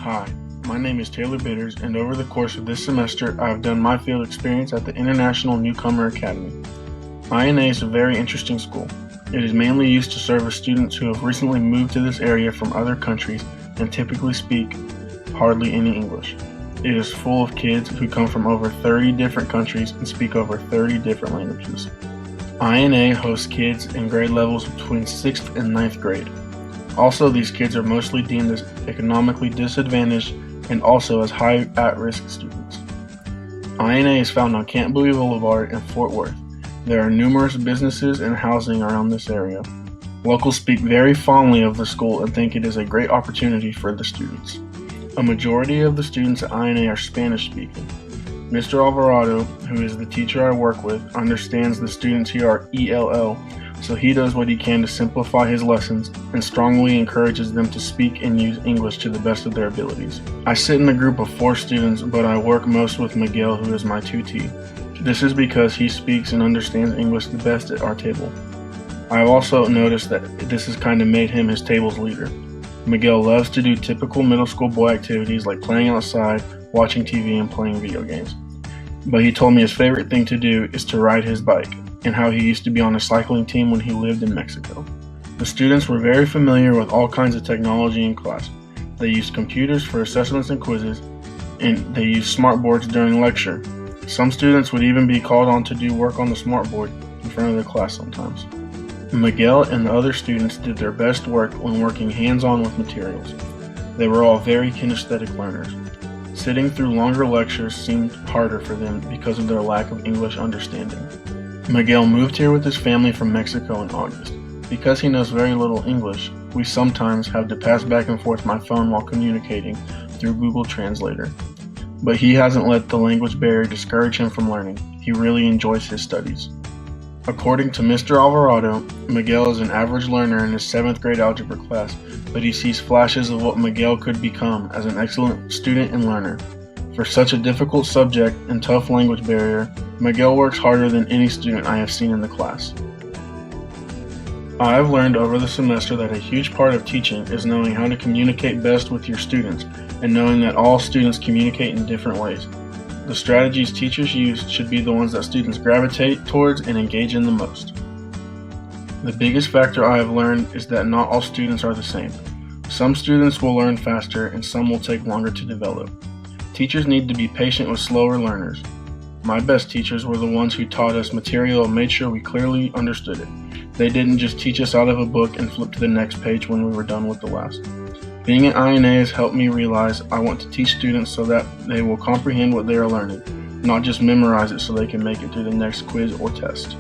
Hi, my name is Taylor Bitters, and over the course of this semester, I have done my field experience at the International Newcomer Academy. INA is a very interesting school. It is mainly used to service students who have recently moved to this area from other countries and typically speak hardly any English. It is full of kids who come from over 30 different countries and speak over 30 different languages. INA hosts kids in grade levels between 6th and 9th grade. Also, these kids are mostly deemed as economically disadvantaged and also as high at-risk students. INA is found on Camp Bowie Boulevard in Fort Worth. There are numerous businesses and housing around this area. Locals speak very fondly of the school and think it is a great opportunity for the students. A majority of the students at INA are Spanish speaking. Mr. Alvarado, who is the teacher I work with, understands the students here are ELL, so he does what he can to simplify his lessons and strongly encourages them to speak and use English to the best of their abilities. I sit in a group of 4 students, but I work most with Miguel, who is my tutee. This is because he speaks and understands English the best at our table. I have also noticed that this has kind of made him his table's leader. Miguel loves to do typical middle school boy activities like playing outside, watching TV, and playing video games. But he told me his favorite thing to do is to ride his bike, and how he used to be on a cycling team when he lived in Mexico. The students were very familiar with all kinds of technology in class. They used computers for assessments and quizzes, and they used smartboards during lecture. Some students would even be called on to do work on the smartboard in front of the class sometimes. Miguel and the other students did their best work when working hands-on with materials. They were all very kinesthetic learners. Sitting through longer lectures seemed harder for them because of their lack of English understanding. Miguel moved here with his family from Mexico in August. Because he knows very little English, we sometimes have to pass back and forth my phone while communicating through Google Translator. But he hasn't let the language barrier discourage him from learning. He really enjoys his studies. According to Mr. Alvarado, Miguel is an average learner in his 7th grade algebra class, but he sees flashes of what Miguel could become as an excellent student and learner. For such a difficult subject and tough language barrier, Miguel works harder than any student I have seen in the class. I have learned over the semester that a huge part of teaching is knowing how to communicate best with your students and knowing that all students communicate in different ways. The strategies teachers use should be the ones that students gravitate towards and engage in the most. The biggest factor I have learned is that not all students are the same. Some students will learn faster and some will take longer to develop. Teachers need to be patient with slower learners. My best teachers were the ones who taught us material and made sure we clearly understood it. They didn't just teach us out of a book and flip to the next page when we were done with the last. Being at INA has helped me realize I want to teach students so that they will comprehend what they are learning, not just memorize it so they can make it through the next quiz or test.